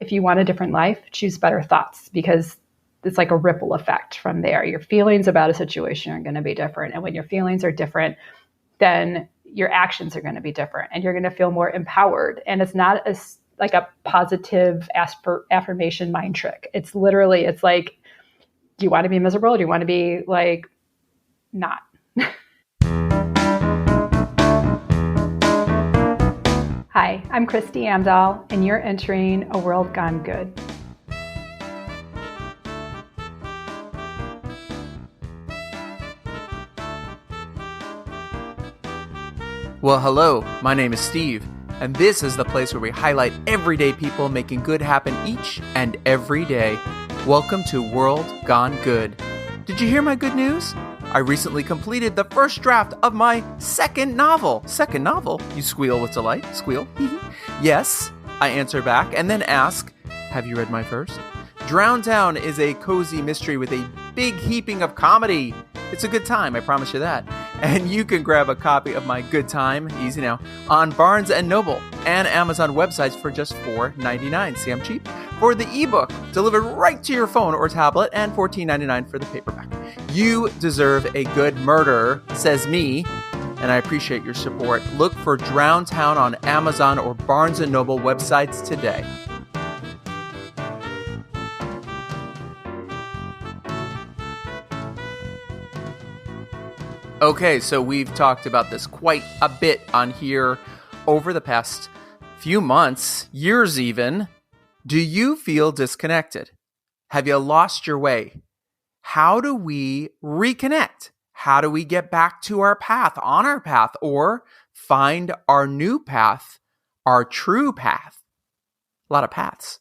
if you want a different life, choose better thoughts, because it's like a ripple effect from there. Your feelings about a situation are going to be different. And when your feelings are different, then your actions are going to be different and you're going to feel more empowered. And it's not as like a positive affirmation mind trick. It's literally, it's like, do you want to be miserable? Do you want to be like not? Hi, I'm Kristi Amdahl, and you're entering A World Gone Good. Well, hello, my name is Steve, and this is the place where we highlight everyday people making good happen each and every day. Welcome to World Gone Good. Did you hear my good news? I recently completed the first draft of my second novel. Second novel? You squeal with delight. Squeal. Yes, I answer back and then ask, have you read my first? Drown Town is a cozy mystery with a big heaping of comedy. It's a good time, I promise you that. And you can grab a copy of my good time, easy now, on Barnes & Noble and Amazon websites for just $4.99. See, I'm cheap. For the ebook, delivered right to your phone or tablet, and $14.99 for the paperback. You deserve a good murder, says me, and I appreciate your support. Look for Drown Town on Amazon or Barnes & Noble websites today. Okay, so we've talked about this quite a bit on here over the past few months, years even. Do you feel disconnected? Have you lost your way? How do we reconnect? How do we get back to our path, on our path, or find our new path, our true path? A lot of paths.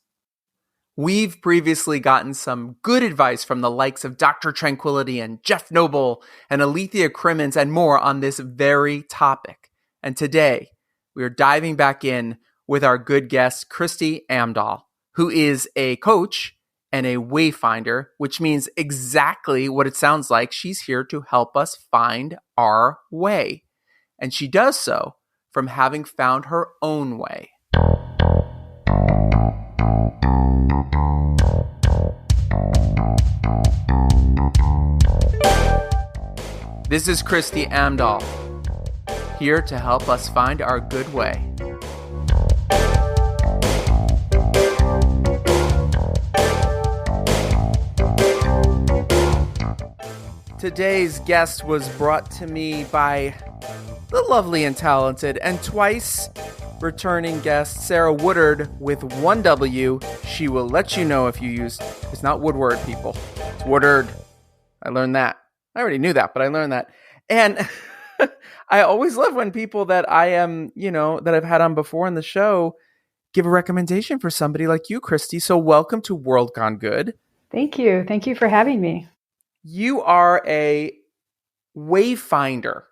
We've previously gotten some good advice from the likes of Dr. Tranquility and Jeff Noble and Alethea Crimmins and more on this very topic. And today, we are diving back in with our good guest, Kristi Amdahl, who is a coach and a wayfinder, which means exactly what it sounds like. She's here to help us find our way. And she does so from having found her own way. This is Kristi Amdahl, here to help us find our good way. Today's guest was brought to me by the lovely and talented and twice returning guest, Sarah Woodard with one W. She will let you know if you use, it's not Woodward, people. It's Woodard. I learned that. I already knew that, but I learned that. And I always love when people that I am, that I've had on before in the show give a recommendation for somebody like you, Kristi. So welcome to World Gone Good. Thank you. Thank you for having me. You are a wayfinder.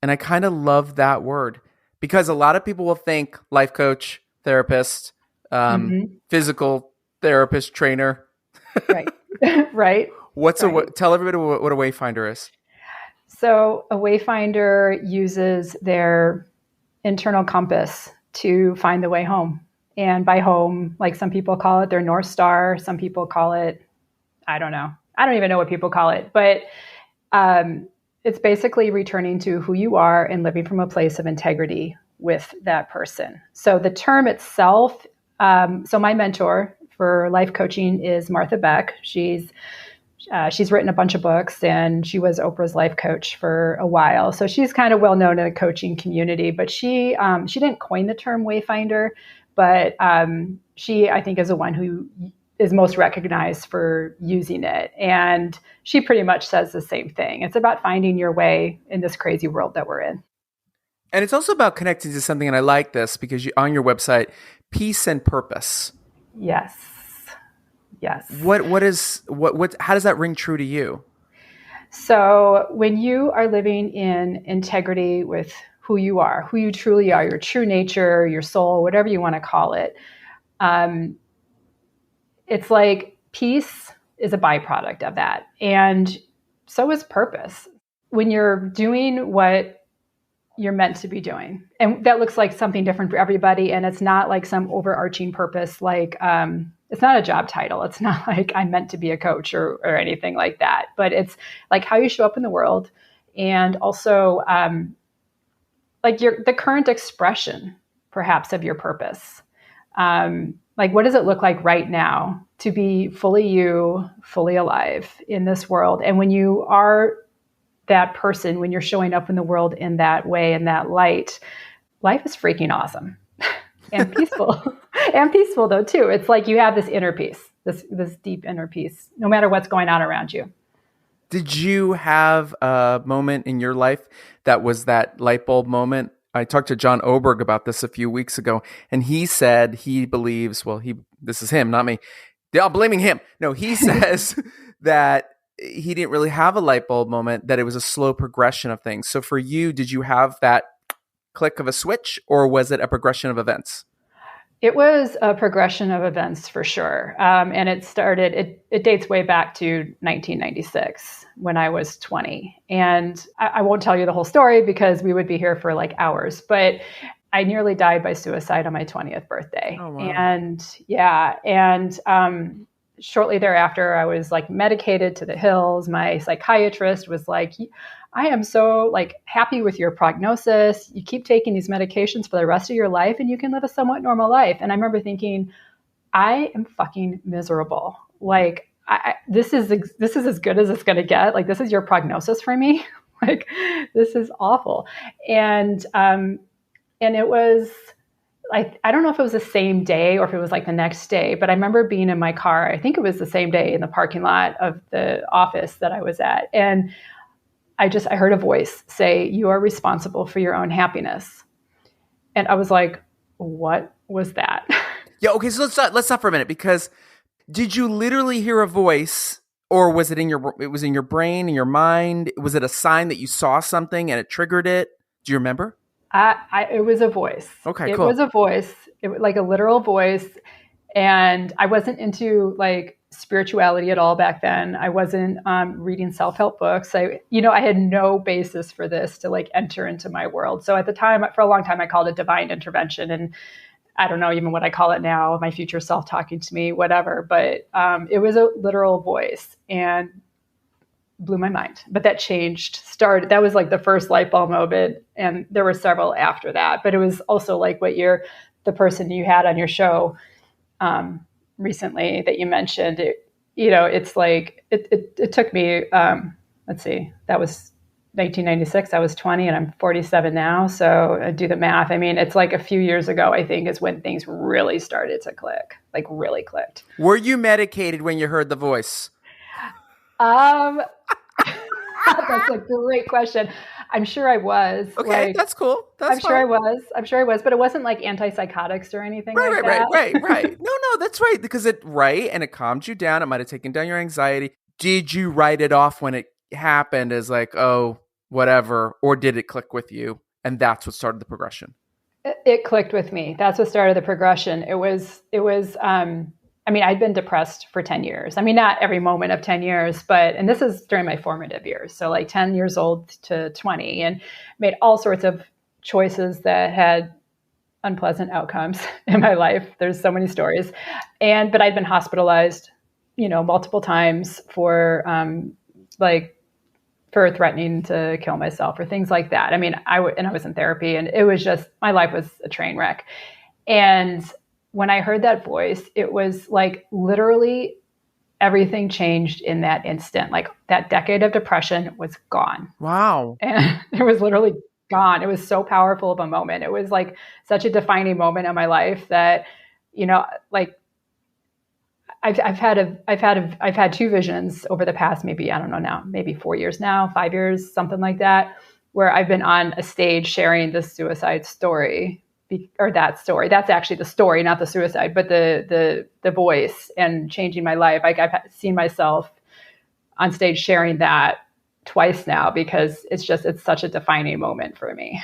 And I kind of love that word because a lot of people will think life coach, therapist, physical therapist, trainer. Right. Right. Tell everybody what a wayfinder is. So a wayfinder uses their internal compass to find the way home. And by home, like some people call it their North Star, some people call it, I don't know. I don't even know what people call it, but it's basically returning to who you are and living from a place of integrity with that person. So the term itself, so my mentor for life coaching is Martha Beck. She's written a bunch of books and she was Oprah's life coach for a while. So she's kind of well known in the coaching community, but she didn't coin the term wayfinder, but she, I think, is the one who is most recognized for using it. And she pretty much says the same thing. It's about finding your way in this crazy world that we're in. And it's also about connecting to something, and I like this because on your website, peace and purpose. Yes. Yes. How does that ring true to you? So when you are living in integrity with who you are, who you truly are, your true nature, your soul, whatever you want to call it, it's like peace is a byproduct of that. And so is purpose. When you're doing what you're meant to be doing. And that looks like something different for everybody. And it's not like some overarching purpose, like it's not a job title. It's not like I'm meant to be a coach or anything like that. But it's like how you show up in the world, and also like the current expression, perhaps, of your purpose. Like, what does it look like right now to be fully you, fully alive in this world? And when you are that person, when you're showing up in the world in that way, in that light, life is freaking awesome and peaceful. And peaceful though too. It's like you have this inner peace, this deep inner peace, no matter what's going on around you. Did you have a moment in your life that was that light bulb moment? I talked to John Oberg about this a few weeks ago, and he said he believes, this is him, not me. I'm blaming him. No, he says that he didn't really have a light bulb moment, that it was a slow progression of things. So for you, did you have that click of a switch, or was it a progression of events? It was a progression of events for sure. And it dates way back to 1996 when I was 20. And I won't tell you the whole story because we would be here for like hours, but I nearly died by suicide on my 20th birthday. Oh, wow. And shortly thereafter, I was like medicated to the hills. My psychiatrist was like, I am so like happy with your prognosis. You keep taking these medications for the rest of your life and you can live a somewhat normal life. And I remember thinking, I am fucking miserable. Like this is as good as it's going to get. Like, this is your prognosis for me. Like, this is awful. And it was, I don't know if it was the same day or if it was like the next day, but I remember being in my car. I think it was the same day in the parking lot of the office that I was at. And I heard a voice say, you are responsible for your own happiness. And I was like, what was that? Yeah. Okay. So let's stop for a minute, because did you literally hear a voice, or was it it was in your brain, in your mind? Was it a sign that you saw something and it triggered it? Do you remember? It was a voice. Okay, It cool. was a voice. It was like a literal voice. And I wasn't into like spirituality at all back then. I wasn't reading self-help books. I had no basis for this to like enter into my world. So at the time, for a long time, I called it divine intervention. And I don't know even what I call it now, my future self talking to me, whatever. But it was a literal voice and blew my mind. But that that was like the first light bulb moment. And there were several after that. But it was also like the person you had on your show recently that you mentioned, it's like, it took me, let's see, that was 1996. I was 20 and I'm 47 now. So do the math. I mean, it's like a few years ago, I think, is when things really started to click, like really clicked. Were you medicated when you heard the voice? That's a great question. I'm sure I was. Okay, that's cool. I'm sure I was, but it wasn't like antipsychotics or anything like that. Right. No, that's right. Because it calmed you down. It might have taken down your anxiety. Did you write it off when it happened as like, oh, whatever, or did it click with you? And that's what started the progression. It clicked with me. That's what started the progression. It was, I'd been depressed for 10 years. I mean, not every moment of 10 years, and this is during my formative years. So like 10 years old to 20, and made all sorts of choices that had unpleasant outcomes in my life. There's so many stories. But I'd been hospitalized, multiple times for threatening to kill myself or things like that. I mean, I was in therapy, and it was just, my life was a train wreck. And when I heard that voice, it was like literally everything changed in that instant. Like that decade of depression was gone. Wow. And it was literally gone. It was so powerful of a moment. It was like such a defining moment in my life that, like I've had two visions over the past, maybe, I don't know now, maybe 4 years now, 5 years, something like that, where I've been on a stage sharing the suicide story. Or that story. That's actually the story, not the suicide, but the voice and changing my life. Like I've seen myself on stage sharing that twice now because it's such a defining moment for me.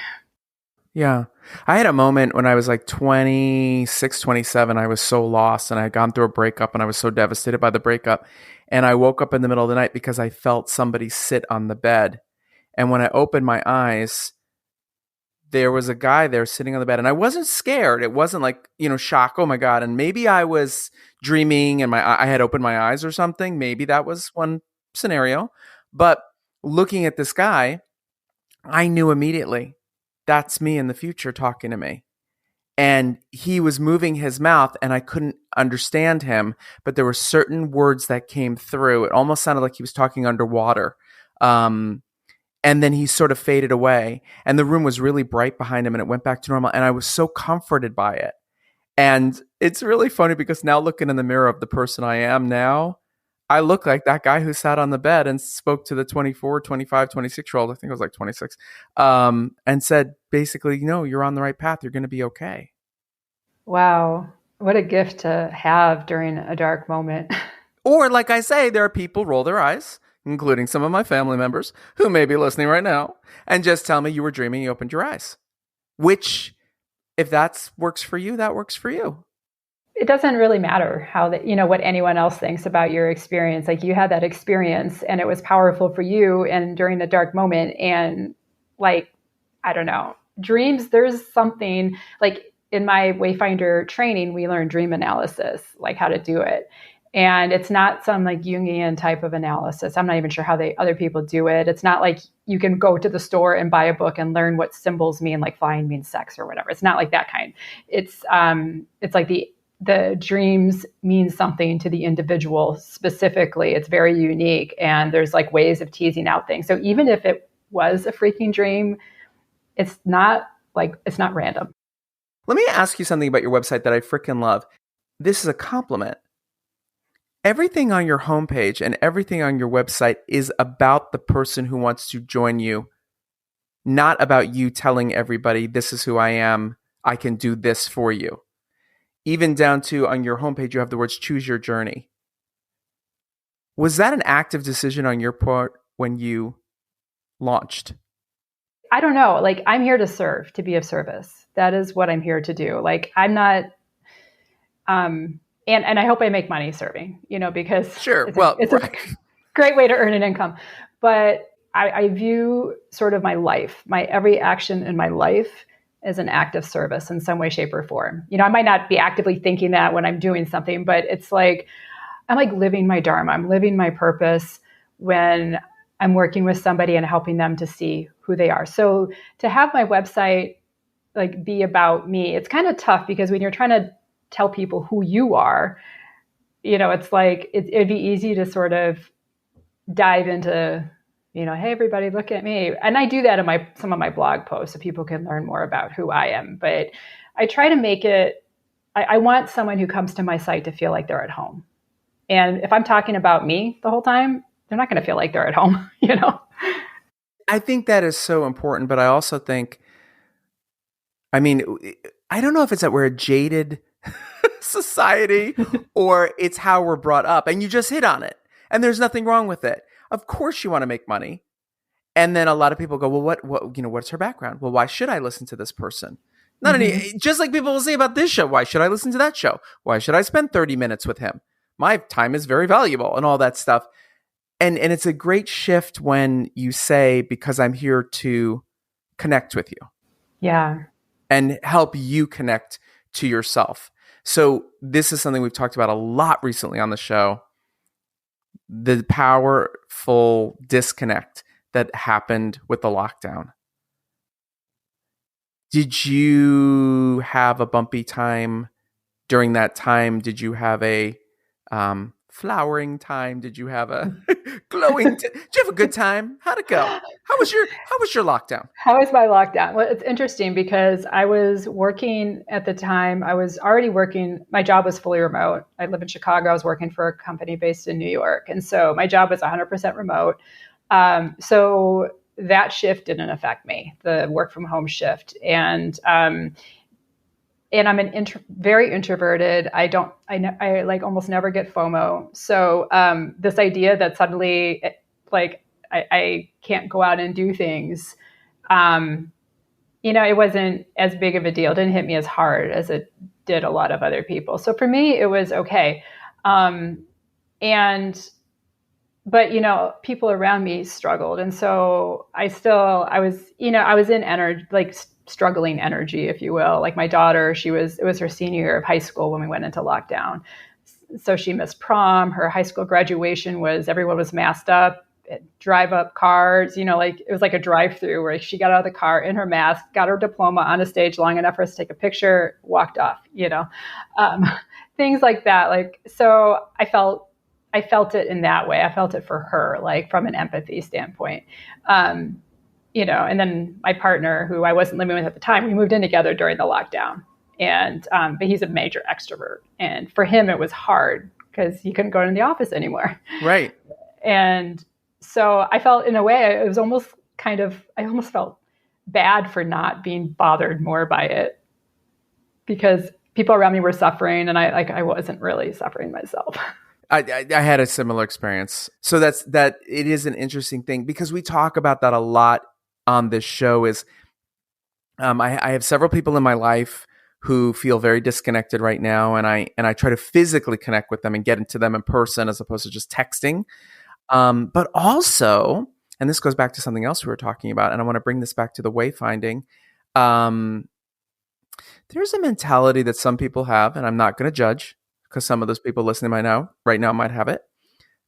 Yeah. I had a moment when I was like 26, 27. I was so lost, and I had gone through a breakup, and I was so devastated by the breakup. And I woke up in the middle of the night because I felt somebody sit on the bed. And when I opened my eyes, there was a guy there sitting on the bed, and I wasn't scared. It wasn't like, shock. Oh my God. And maybe I was dreaming and I had opened my eyes or something. Maybe that was one scenario. But looking at this guy, I knew immediately that's me in the future talking to me. And he was moving his mouth and I couldn't understand him, but there were certain words that came through. It almost sounded like he was talking underwater. And then he sort of faded away and the room was really bright behind him and it went back to normal. And I was so comforted by it. And it's really funny because now looking in the mirror of the person I am now, I look like that guy who sat on the bed and spoke to the 24, 25, 26-year-old, I think it was like 26, and said, basically, you're on the right path. You're going to be okay. Wow. What a gift to have during a dark moment. Or like I say, there are people roll their eyes, including some of my family members who may be listening right now, and just tell me you were dreaming, you opened your eyes. Which, if that works for you, that works for you. It doesn't really matter how what anyone else thinks about your experience. Like you had that experience and it was powerful for you and during a dark moment. And like, I don't know, dreams, there's something like in my Wayfinder training, we learn dream analysis, like how to do it. And it's not some like Jungian type of analysis. I'm not even sure how other people do it. It's not like you can go to the store and buy a book and learn what symbols mean, like flying means sex or whatever. It's not like that kind. It's like the dreams mean something to the individual specifically. It's very unique. And there's like ways of teasing out things. So even if it was a freaking dream, it's not random. Let me ask you something about your website that I freaking love. This is a compliment. Everything on your homepage and everything on your website is about the person who wants to join you, not about you telling everybody, this is who I am, I can do this for you. Even down to on your homepage, you have the words choose your journey. Was that an active decision on your part when you launched? I don't know. Like, I'm here to serve, to be of service. That is what I'm here to do. Like, I'm not, and I hope I make money serving, because sure. It's a great way to earn an income. But I view sort of my life, my every action in my life as an act of service in some way, shape, or form. I might not be actively thinking that when I'm doing something, but it's like, I'm like living my dharma. I'm living my purpose when I'm working with somebody and helping them to see who they are. So to have my website like be about me, it's kind of tough because when you're trying to tell people who you are, it's like, it'd be easy to sort of dive into, hey, everybody, look at me. And I do that in some of my blog posts so people can learn more about who I am. But I try to make it, I want someone who comes to my site to feel like they're at home. And if I'm talking about me the whole time, they're not going to feel like they're at home, I think that is so important. But I also think, I don't know if it's that we're a jaded society or it's how we're brought up. And you just hit on it. And there's nothing wrong with it. Of course you want to make money. And then a lot of people go, well, what's her background? Well, why should I listen to this person? Just like people will say about this show, why should I listen to that show? Why should I spend 30 minutes with him? My time is very valuable and all that stuff. And it's a great shift when you say, because I'm here to connect with you. Yeah. And help you connect to yourself. So this is something we've talked about a lot recently on the show. The powerful disconnect that happened with the lockdown. Did you have a bumpy time during that time? Did you have a flowering time? Did you have a glowing? Did you have a good time? How'd it go? How was your lockdown? How was my lockdown? Well, it's interesting because I was working at the time. I was already working. My job was fully remote. I live in Chicago. I was working for a company based in New York. And so my job was 100% remote. So that shift didn't affect me, the work from home shift. And I'm very introverted. I like almost never get FOMO. So this idea that suddenly like I can't go out and do things, it wasn't as big of a deal. It didn't hit me as hard as it did a lot of other people. So for me, it was okay. And but people around me struggled, and so I was in energy, like struggling energy, if you will. Like my daughter, it was her senior year of high school when we went into lockdown, so she missed prom. Her high school graduation everyone was masked up, drive up cars, like it was like a drive through where she got out of the car in her mask, got her diploma on a stage long enough for us to take a picture, walked off, um, things like that. Like, so I felt it in that way. I felt it for her, like from an empathy standpoint. And then my partner, who I wasn't living with at the time, we moved in together during the lockdown. And but he's a major extrovert, and for him it was hard because he couldn't go into the office anymore. Right. And so I felt, in a way, it was almost I almost felt bad for not being bothered more by it, because people around me were suffering, and I wasn't really suffering myself. I had a similar experience. So that it is an interesting thing, because we talk about that a lot on this show. Is I have several people in my life who feel very disconnected right now, and I try to physically connect with them and get into them in person as opposed to just texting. But also, and this goes back to something else we were talking about, and I want to bring this back to the wayfinding. There's a mentality that some people have, and I'm not going to judge, because some of those people listening right now might have it,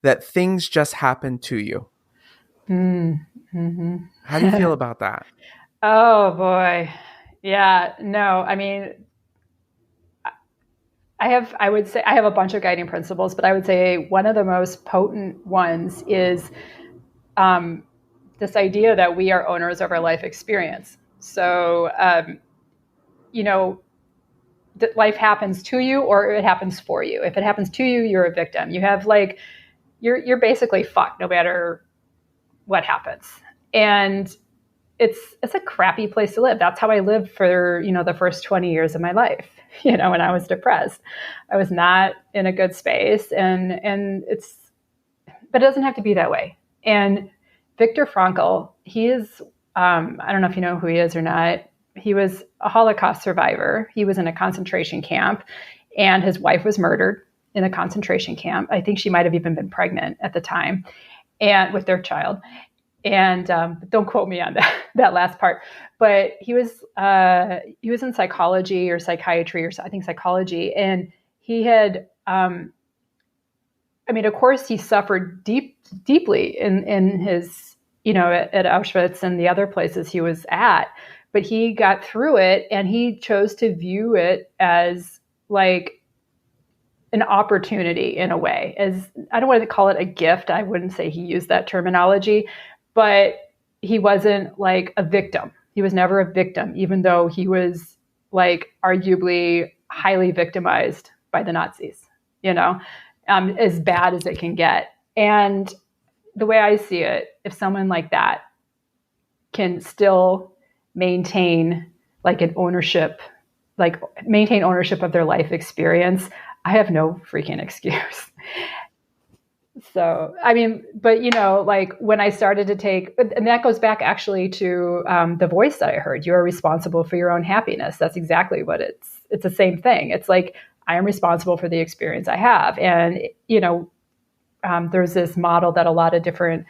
that things just happen to you. Mm-hmm. How do you feel about that? Oh boy. Yeah, no, I mean, I would say I have a bunch of guiding principles, but I would say one of the most potent ones is this idea that we are owners of our life experience. So, that life happens to you or it happens for you. If it happens to you, you're a victim. You have you're basically fucked no matter what happens. And it's a crappy place to live. That's how I lived for, the first 20 years of my life, when I was depressed. I was not in a good space, but it doesn't have to be that way. And Viktor Frankl, he is, I don't know if you know who he is or not. He was a Holocaust survivor. He was in a concentration camp, and his wife was murdered in a concentration camp. I think she might have even been pregnant at the time, and with their child. And don't quote me on that last part. But he was in psychology or psychiatry, or I think psychology, and he had. Of course, he suffered deeply in his, at Auschwitz and the other places he was at. But he got through it, and he chose to view it as like an opportunity in a way. As I don't want to call it a gift. I wouldn't say he used that terminology, but he wasn't like a victim. He was never a victim, even though he was like arguably highly victimized by the Nazis, as bad as it can get. And the way I see it, if someone like that can still maintain ownership of their life experience, I have no freaking excuse. So, but when I started to take, and that goes back actually to the voice that I heard, you are responsible for your own happiness. That's exactly what it's the same thing. It's like, I am responsible for the experience I have. And, there's this model that a lot of different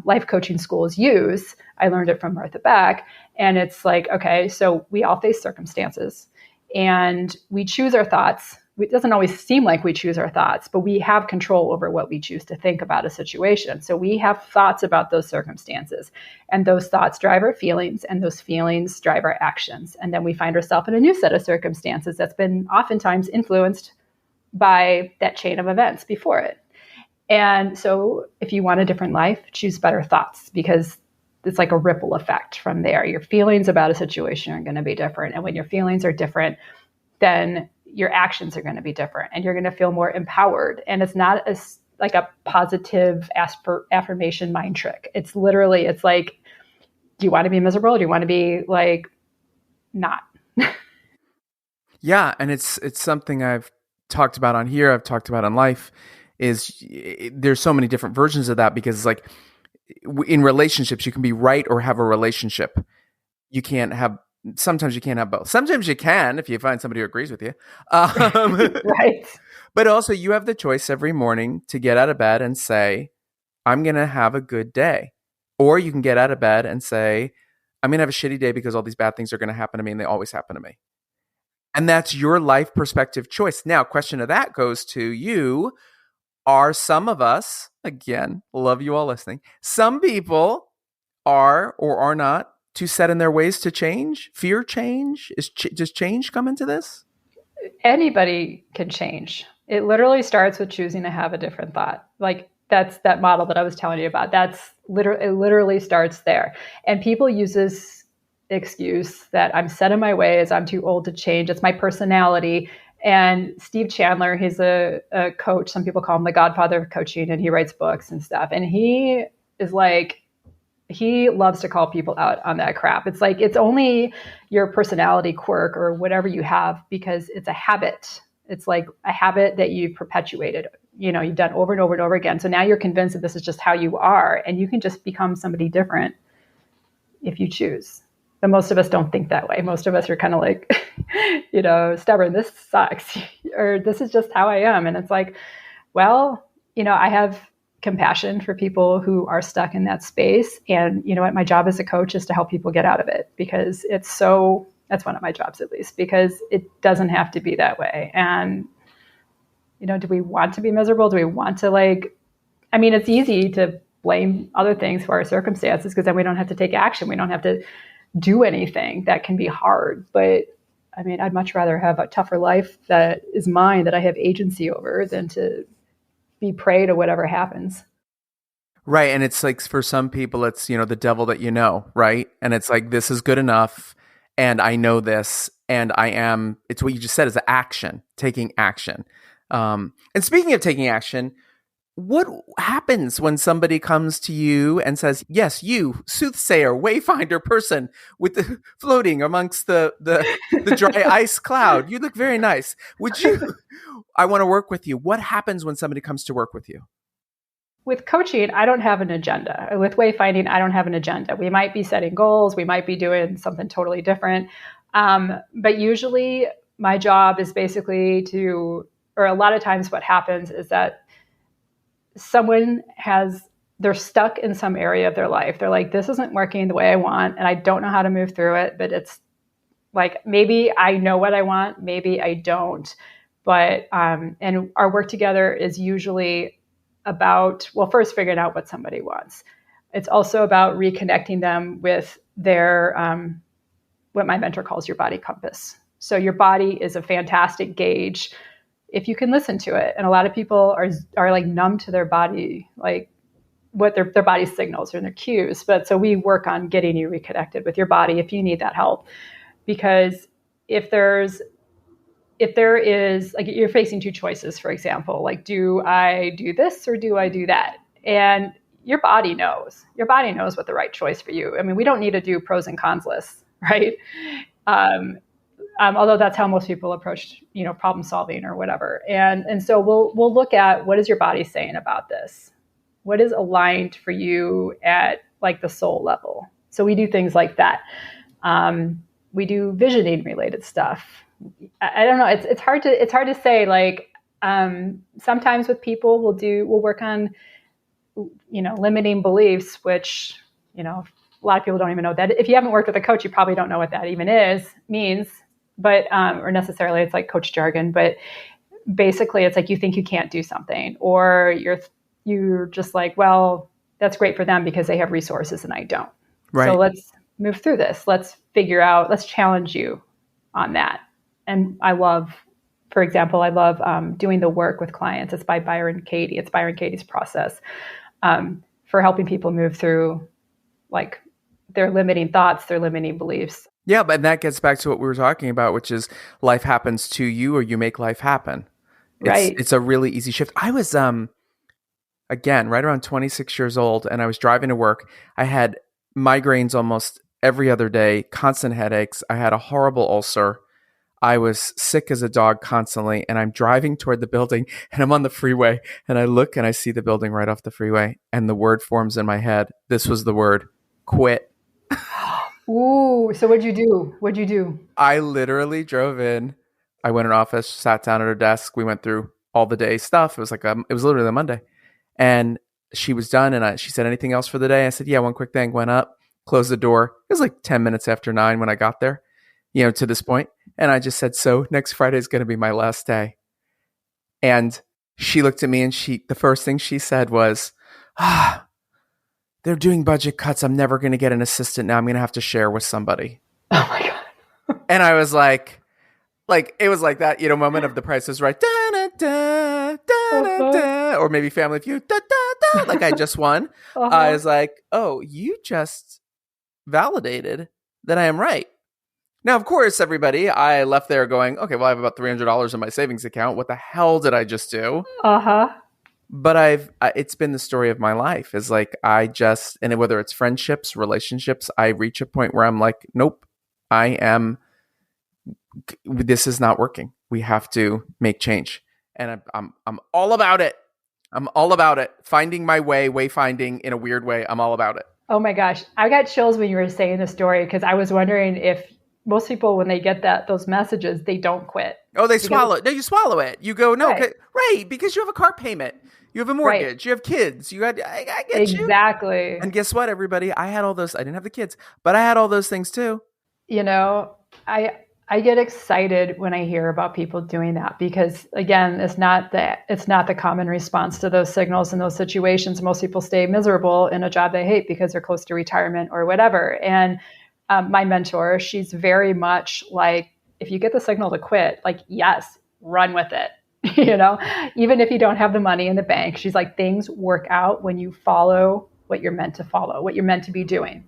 life coaching schools use. I learned it from Martha Beck. And it's like, okay, so we all face circumstances, and we choose our thoughts. It doesn't always seem like we choose our thoughts, but we have control over what we choose to think about a situation. So we have thoughts about those circumstances, and those thoughts drive our feelings, and those feelings drive our actions. And then we find ourselves in a new set of circumstances that's been oftentimes influenced by that chain of events before it. And so if you want a different life, choose better thoughts, because it's like a ripple effect from there. Your feelings about a situation are going to be different. And when your feelings are different, then your actions are going to be different, and you're going to feel more empowered. And it's not like a positive affirmation mind trick. It's like, do you want to be miserable? Do you want to be like not? Yeah. And it's something I've talked about on here. I've talked about on Life. There's so many different versions of that, because it's like in relationships, you can be right or have a relationship. Sometimes you can't have both. Sometimes you can if you find somebody who agrees with you. Right. But also, you have the choice every morning to get out of bed and say, I'm going to have a good day. Or you can get out of bed and say, I'm going to have a shitty day because all these bad things are going to happen to me and they always happen to me. And that's your life perspective choice. Now, question of that goes to you. Are some of us, again, love you all listening, some people are or are not too set in their ways to change? Fear change? Does change come into this? Anybody can change. It literally starts with choosing to have a different thought. Like that's that model that I was telling you about. It literally starts there. And people use this excuse that I'm set in my ways, I'm too old to change, it's my personality. And Steve Chandler, he's a coach. Some people call him the godfather of coaching, and he writes books and stuff. And he is like, he loves to call people out on that crap. It's like, it's only your personality quirk or whatever you have because it's a habit. It's like a habit that you've perpetuated, you've done over and over and over again. So now you're convinced that this is just how you are, and you can just become somebody different if you choose. But most of us don't think that way. Most of us are kind of like, stubborn, this sucks, or this is just how I am. And it's like, well, I have compassion for people who are stuck in that space. And you know what? My job as a coach is to help people get out of it, because that's one of my jobs, at least, because it doesn't have to be that way. And, do we want to be miserable? Do we want to it's easy to blame other things for our circumstances, because then we don't have to take action. We don't have to do anything. That can be hard. But I'd much rather have a tougher life that is mine, that I have agency over, than to be prey to whatever happens. Right. And it's like, for some people, it's, the devil that right? And it's like, this is good enough. And I know this, and it's what you just said, is action, taking action. And speaking of taking action, what happens when somebody comes to you and says, yes, you, soothsayer, wayfinder person with the floating amongst the dry ice cloud, you look very nice. I want to work with you. What happens when somebody comes to work with you? With coaching, I don't have an agenda. With wayfinding, I don't have an agenda. We might be setting goals. We might be doing something totally different. But usually my job is basically or a lot of times what happens is that they're stuck in some area of their life. They're like, this isn't working the way I want, and I don't know how to move through it, but it's like, maybe I know what I want, maybe I don't. But, and our work together is usually about, first figuring out what somebody wants. It's also about reconnecting them with their, what my mentor calls your body compass. So your body is a fantastic gauge if you can listen to it. And a lot of people are like numb to their body, like what their body signals or their cues. But so we work on getting you reconnected with your body if you need that help. Because if there is, like, you're facing two choices, for example, like, do I do this or do I do that? And your body knows what the right choice for you. We don't need to do pros and cons lists, right? Although that's how most people approach, problem solving or whatever. And so we'll look at, what is your body saying about this? What is aligned for you at like the soul level? So we do things like that. We do visioning related stuff. I don't know. It's hard to say. Like, sometimes with people we'll work on, limiting beliefs, which, a lot of people don't even know that. If you haven't worked with a coach, you probably don't know what that even means. But, or necessarily it's like coach jargon, but basically it's like, you think you can't do something, or you're just like, well, that's great for them because they have resources and I don't. Right. So let's move through this. Let's challenge you on that. And for example, I love doing the work with clients. It's by Byron Katie. It's Byron Katie's process for helping people move through like their limiting thoughts, their limiting beliefs. Yeah, but that gets back to what we were talking about, which is life happens to you or you make life happen. Right. It's a really easy shift. I was, again, right around 26 years old, and I was driving to work. I had migraines almost every other day, constant headaches. I had a horrible ulcer. I was sick as a dog constantly, and I'm driving toward the building, and I'm on the freeway, and I look and I see the building right off the freeway, and the word forms in my head. This was the word: quit. Ooh, so what'd you do? I literally drove in. I went in office, sat down at her desk. We went through all the day stuff. It was literally a Monday. And she was done, and she said, anything else for the day? I said, yeah, one quick thing. Went up, closed the door. It was like 10 minutes after 9 when I got there, to this point. And I just said, so next Friday is going to be my last day. And she looked at me, and the first thing she said was, they're doing budget cuts. I'm never going to get an assistant now. I'm going to have to share with somebody. Oh my God. And I was like, it was like that, moment of The Price is Right. Da, da, da, da, da, da, or maybe Family Feud. Da, da, da, like I just won. I was like, oh, you just validated that I am right. Now, of course, everybody, I left there going, okay, well, I have about $300 in my savings account. What the hell did I just do? But it's been the story of my life, is like, and whether it's friendships, relationships, I reach a point where I'm like, nope, this is not working. We have to make change. And I'm all about it. I'm all about it. Finding my way, wayfinding in a weird way. I'm all about it. Oh my gosh. I got chills when you were saying the story, because I was wondering if most people, when they get those messages, they don't quit. Oh, they swallow it. No, you swallow it. You go, no, right, because you have a car payment. You have a mortgage. You have kids. I get you. Exactly. And guess what, everybody? I had all those. I didn't have the kids, but I had all those things too. I get excited when I hear about people doing that, because again, it's not the common response to those signals in those situations. Most people stay miserable in a job they hate because they're close to retirement or whatever. And my mentor, she's very much like, if you get the signal to quit, like, yes, run with it. Even if you don't have the money in the bank, she's like, things work out when you follow what you're meant to follow, what you're meant to be doing.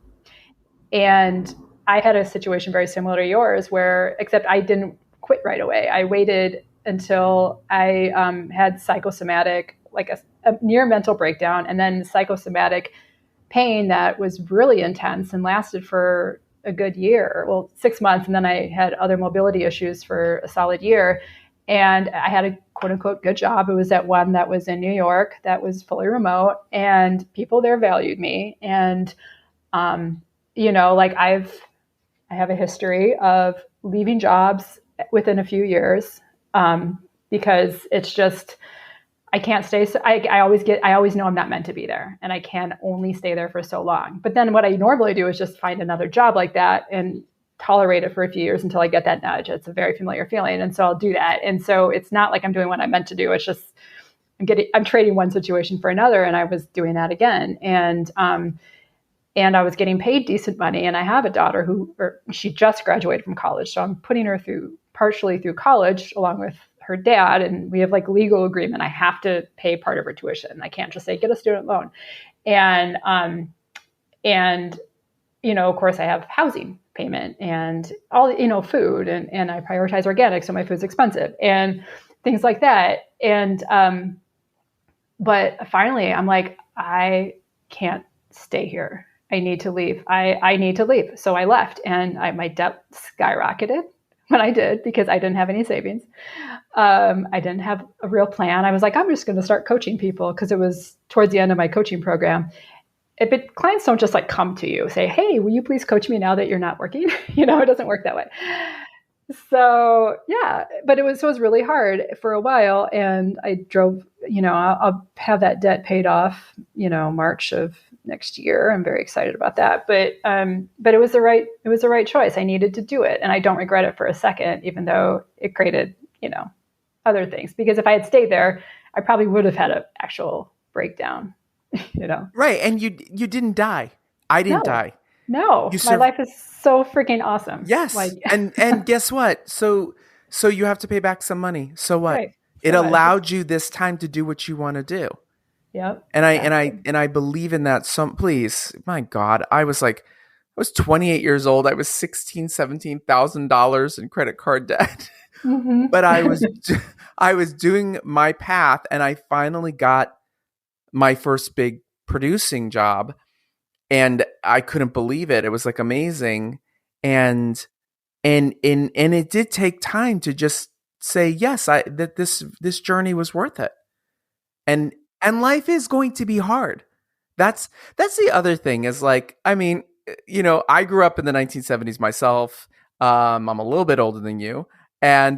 And I had a situation very similar to yours, except I didn't quit right away. I waited until I had psychosomatic, like a near mental breakdown, and then psychosomatic pain that was really intense and lasted for a good year, 6 months. And then I had other mobility issues for a solid year. And I had a quote unquote good job. It was at one that was in New York that was fully remote, and people there valued me. And, I have a history of leaving jobs within a few years because it's just, I can't stay. So I always know I'm not meant to be there, and I can only stay there for so long. But then what I normally do is just find another job like that and tolerate it for a few years until I get that nudge. It's a very familiar feeling. And so I'll do that. And so it's not like I'm doing what I'm meant to do. It's just, I'm trading one situation for another. And I was doing that again. And I was getting paid decent money. And I have a daughter she just graduated from college. So I'm putting her partially through college along with her dad. And we have like legal agreement. I have to pay part of her tuition. I can't just say, get a student loan. And of course I have housing payment and all, food, and I prioritize organic. So my food's expensive and things like that. And, but finally I'm like, I can't stay here. I need to leave. I need to leave. So I left, and my debt skyrocketed when I did, because I didn't have any savings. I didn't have a real plan. I was like, I'm just going to start coaching people, because it was towards the end of my coaching program. But clients don't just like come to you, say, hey, will you please coach me now that you're not working? It doesn't work that way. So yeah, but it was really hard for a while. And I drove, I'll have that debt paid off, March of next year. I'm very excited about that. But it was the right choice. I needed to do it. And I don't regret it for a second, even though it created, other things. Because if I had stayed there, I probably would have had an actual breakdown, Right. And you didn't die. I didn't die. No, my life is so freaking awesome. Yes. And guess what? So you have to pay back some money. So what? Right. It allowed you this time to do what you want to do. Yep. And I believe in that. Please, my God, I was 28 years old. I was $17,000 in credit card debt, mm-hmm. But I was doing my path, and I finally got my first big producing job, and I couldn't believe it. It was amazing. And it did take time to just say, yes, that this journey was worth it. And life is going to be hard. That's the other thing is I grew up in the 1970s myself. I'm a little bit older than you. And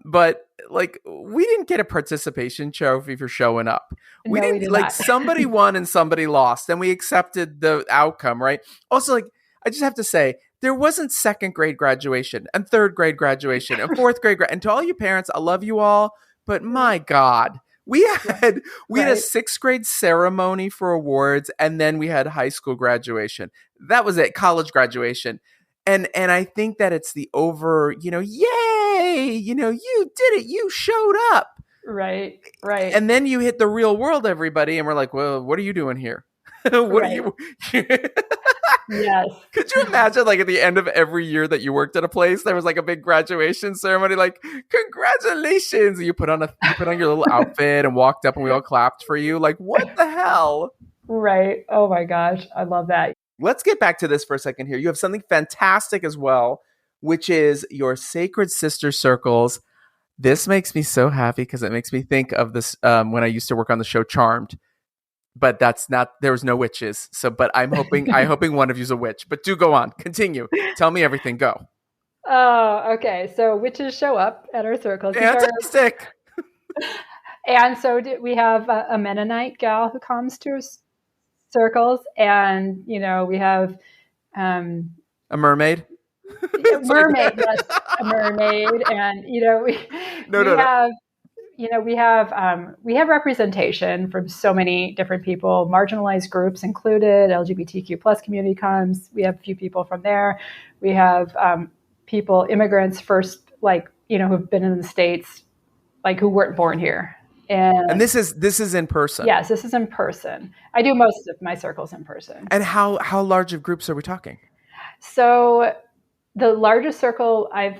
but like we didn't get a participation trophy for showing up. We No, we didn't did like not. somebody won and somebody lost, and we accepted the outcome, right? Also, like I just have to say, there wasn't second grade graduation and third grade graduation and fourth grade and to all you parents, I love you all, but my God, we had a Right. sixth grade ceremony for awards, and then we had high school graduation. That was it, college graduation. And I think that it's the over, yay, you did it, you showed up. Right. Right. And then you hit the real world, everybody, and we're like, well, what are you doing here? What are Right. you Yes. Could you imagine, like, at the end of every year that you worked at a place, there was like a big graduation ceremony, like, congratulations. And you put on your little outfit and walked up and we all clapped for you. Like, what the hell? Right. Oh my gosh. I love that. Let's get back to this for a second here. You have something fantastic as well, which is your Sacred Sister Circles. This makes me so happy because it makes me think of this when I used to work on the show Charmed. But that's not, there was no witches. So, but I'm hoping one of you's a witch. But do go on. Continue. Tell me everything. Go. Oh, okay. So witches show up at our circles. Fantastic. And so we have a Mennonite gal who comes to circles, and we have a mermaid. Mermaid, yes, a mermaid, and we have representation from so many different people, marginalized groups included, LGBTQ plus community comes. We have a few people from there. We have people, immigrants first, who've been in the States, like who weren't born here. And this is in person. Yes, this is in person. I do most of my circles in person. And how large of groups are we talking? So the largest circle I've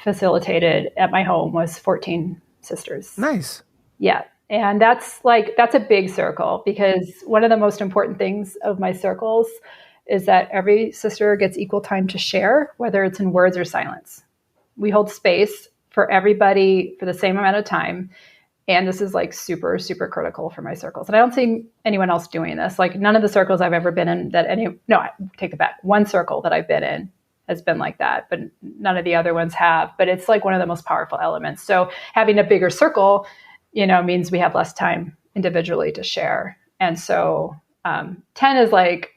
facilitated at my home was 14 sisters. Nice. Yeah. And that's a big circle, because one of the most important things of my circles is that every sister gets equal time to share, whether it's in words or silence. We hold space for everybody for the same amount of time. And this is like super, super critical for my circles. And I don't see anyone else doing this. Like none of the circles I've ever been in I take it back. One circle that I've been in has been like that, but none of the other ones have. But it's like one of the most powerful elements. So having a bigger circle, means we have less time individually to share. And so 10 is like,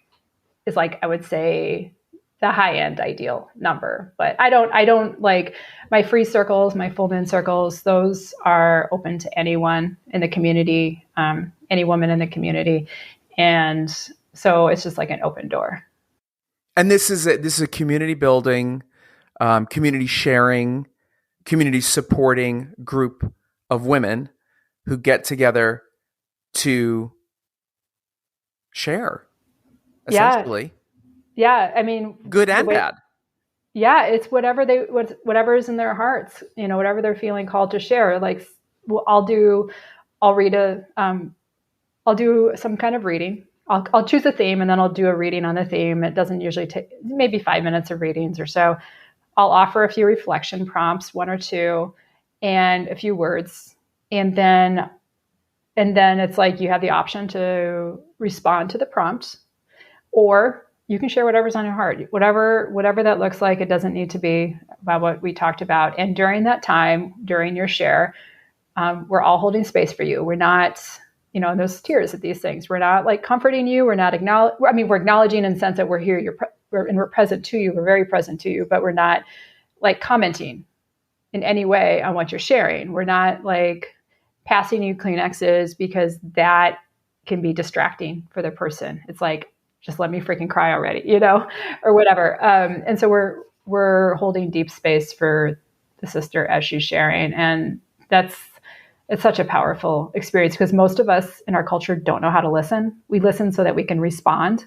I would say, the high end ideal number. But I don't like my free circles, my full moon circles. Those are open to anyone in the community, any woman in the community. And so it's just like an open door. And this is a community building, community sharing, community supporting group of women who get together to share, essentially. Yeah. I mean, good and bad. Yeah. It's whatever is in their hearts, whatever they're feeling called to share. Like, I'll do some kind of reading. I'll choose a theme, and then I'll do a reading on the theme. It doesn't usually take maybe 5 minutes of readings or so. I'll offer a few reflection prompts, 1 or 2, and a few words. And then it's like you have the option to respond to the prompt, or you can share whatever's on your heart, whatever that looks like. It doesn't need to be about what we talked about. And during that time, during your share, we're all holding space for you. We're not, there's tears at these things. We're not like comforting you. We're not we're acknowledging in the sense that we're here. We're present to you. We're very present to you, but we're not like commenting in any way on what you're sharing. We're not like passing you Kleenexes, because that can be distracting for the person. It's like, just let me freaking cry already, or whatever. And so we're holding deep space for the sister as she's sharing. And it's such a powerful experience, because most of us in our culture don't know how to listen. We listen so that we can respond.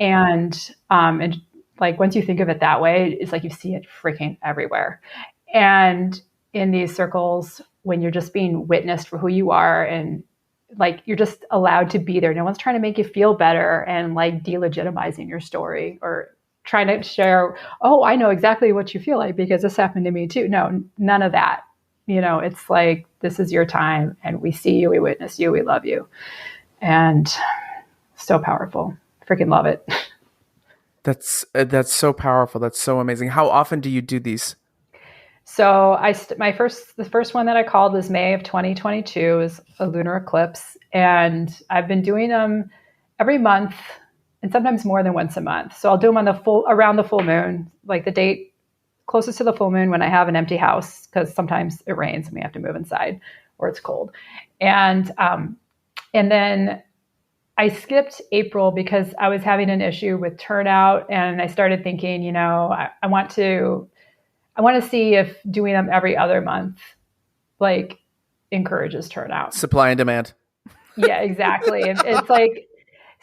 And like, once you think of it that way, it's like you see it freaking everywhere. And in these circles, when you're just being witnessed for who you are, and like you're just allowed to be there. No one's trying to make you feel better and like delegitimizing your story or trying to share, oh, I know exactly what you feel like because this happened to me too. No, none of that. It's like, this is your time, and we see you, we witness you, we love you. And so powerful. Freaking love it. That's so powerful. That's so amazing. How often do you do these? So the first one that I called was May of 2022. It was a lunar eclipse, and I've been doing them every month, and sometimes more than once a month. So I'll do them around the full moon, like the date closest to the full moon when I have an empty house, because sometimes it rains and we have to move inside or it's cold. And then I skipped April because I was having an issue with turnout, and I started thinking, I want to see if doing them every other month like encourages turnout. Supply and demand. Yeah, exactly. It's like,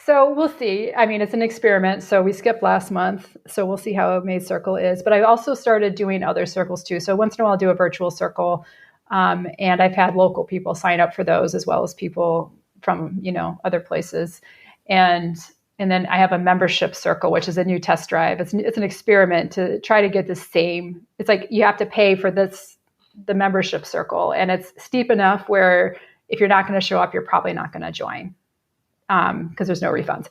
so we'll see. I mean, it's an experiment. So we skipped last month. So we'll see how May's circle is. But I also started doing other circles too. So once in a while I'll do a virtual circle. And I've had local people sign up for those as well as people from, other places. And then I have a membership circle, which is a new test drive. It's an experiment to try to get the same. It's like you have to pay for the membership circle. And it's steep enough where if you're not going to show up, you're probably not going to join because there's no refunds.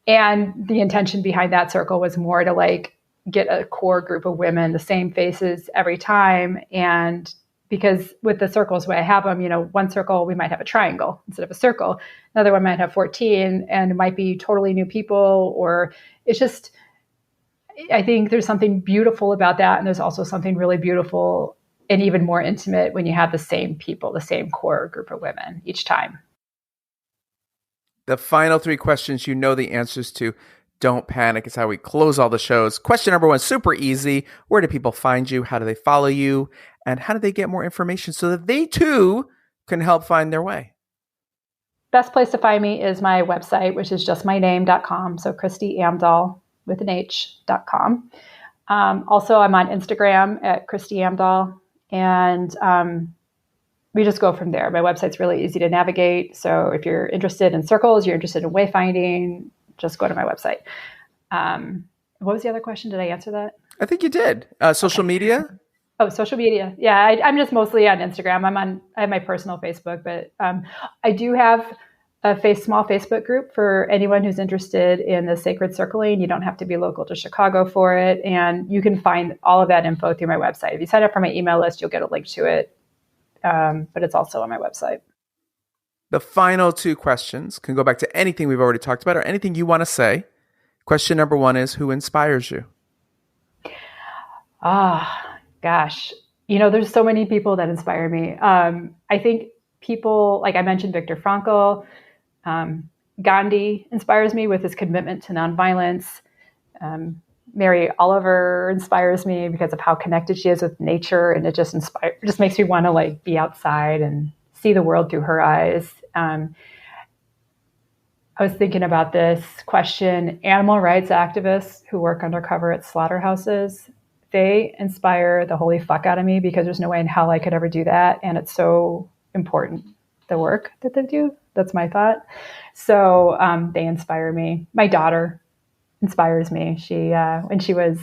And the intention behind that circle was more to like get a core group of women, the same faces every time. And because with the circles, the way I have them, one circle, we might have a triangle instead of a circle. Another one might have 14, and it might be totally new people, or it's just, I think there's something beautiful about that. And there's also something really beautiful and even more intimate when you have the same people, the same core group of women each time. The final 3 questions you know the answers to. Don't panic. It's how we close all the shows. Question number 1, super easy. Where do people find you? How do they follow you? And how do they get more information so that they too can help find their way? Best place to find me is my website, which is just my name.com. So Kristi Amdahl with an H.com. Also, I'm on Instagram at Kristi Amdahl. And we just go from there. My website's really easy to navigate. So if you're interested in circles, you're interested in wayfinding, just go to my website. What was the other question? Did I answer that? I think you did. Social media? Oh, social media. Yeah, I'm just mostly on Instagram. I have my personal Facebook, but I do have a small Facebook group for anyone who's interested in the sacred circling. You don't have to be local to Chicago for it. And you can find all of that info through my website. If you sign up for my email list, you'll get a link to it. But it's also on my website. The final 2 questions can go back to anything we've already talked about or anything you want to say. Question number 1 is, who inspires you? Gosh. There's so many people that inspire me. I think people, like I mentioned, Viktor Frankl, Gandhi inspires me with his commitment to nonviolence. Mary Oliver inspires me because of how connected she is with nature, and it just makes me want to like be outside and see the world through her eyes. I was thinking about this question. Animal rights activists who work undercover at slaughterhouses, they inspire the holy fuck out of me because there's no way in hell I could ever do that. And it's so important, the work that they do. That's my thought. So they inspire me. My daughter inspires me. She when she was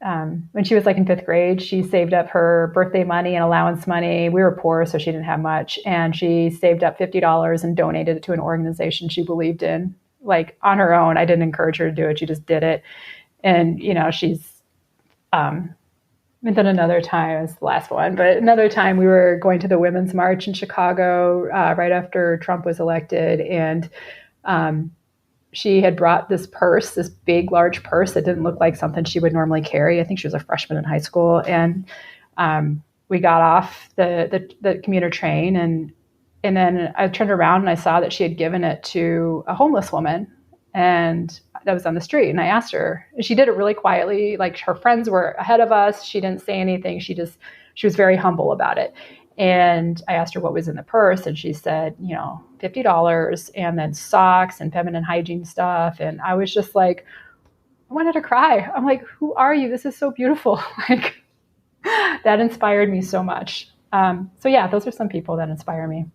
like in 5th grade, she saved up her birthday money and allowance money. We were poor, so she didn't have much. And she saved up $50 and donated it to an organization she believed in, like on her own. I didn't encourage her to do it. She just did it. And, she's, and then another time, it was the last one, but another time we were going to the Women's March in Chicago right after Trump was elected. And she had brought this purse, this big, large purse that didn't look like something she would normally carry. I think she was a freshman in high school. And we got off the commuter train. And then I turned around and I saw that she had given it to a homeless woman. And that was on the street. And I asked her, and she did it really quietly. Like her friends were ahead of us. She didn't say anything. She was very humble about it. And I asked her what was in the purse, and she said, $50 and then socks and feminine hygiene stuff. And I was just like, I wanted to cry. I'm like, who are you? This is so beautiful. Like that inspired me so much. So yeah, those are some people that inspire me.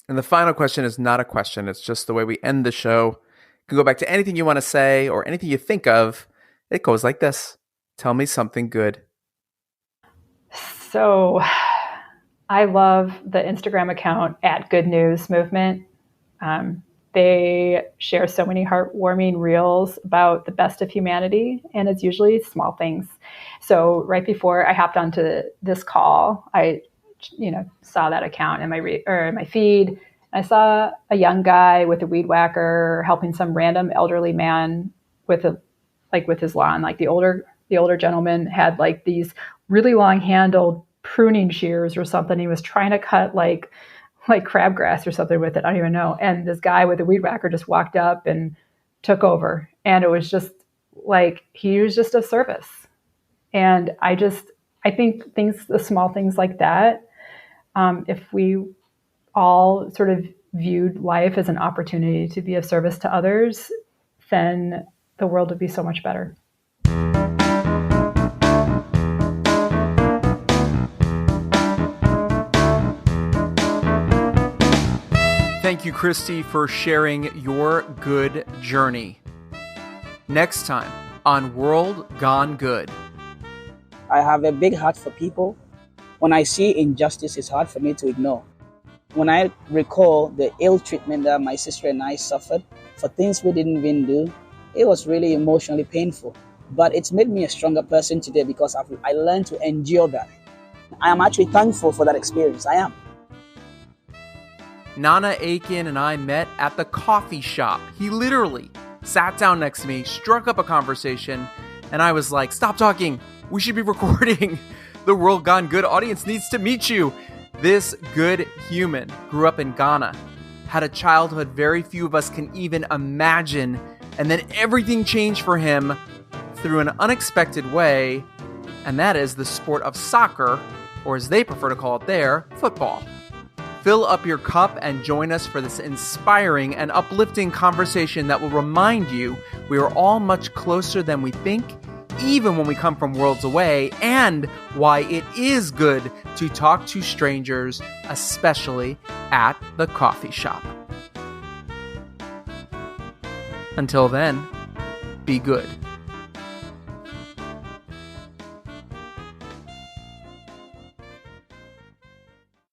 And the final question is not a question. It's just the way we end the show. You can go back to anything you want to say or anything you think of. It goes like this. Tell me something good. So I love the Instagram account @Good News Movement. they share so many heartwarming reels about the best of humanity, and it's usually small things. So right before I hopped onto this call, I saw that account in my feed. I saw a young guy with a weed whacker helping some random elderly man with his lawn. Like the older gentleman had like these really long handled pruning shears or something. He was trying to cut like crabgrass or something with it. I don't even know. And this guy with the weed whacker just walked up and took over. And it was just like, he was just of service. And I think the small things like that, if we all sort of viewed life as an opportunity to be of service to others, then the world would be so much better. Thank you, Kristi, for sharing your good journey. Next time on World Gone Good. I have a big heart for people. When I see injustice, it's hard for me to ignore. When I recall the ill treatment that my sister and I suffered for things we didn't even do, it was really emotionally painful. But it's made me a stronger person today because I learned to endure that. I am actually thankful for that experience. I am. Nana Aiken and I met at the coffee shop. He literally sat down next to me, struck up a conversation, and I was like, stop talking. We should be recording. The World Gone Good audience needs to meet you. This good human grew up in Ghana, had a childhood very few of us can even imagine, and then everything changed for him through an unexpected way, and that is the sport of soccer, or as they prefer to call it there, football. Fill up your cup and join us for this inspiring and uplifting conversation that will remind you we are all much closer than we think, even when we come from worlds away, and why it is good to talk to strangers, especially at the coffee shop. Until then, be good.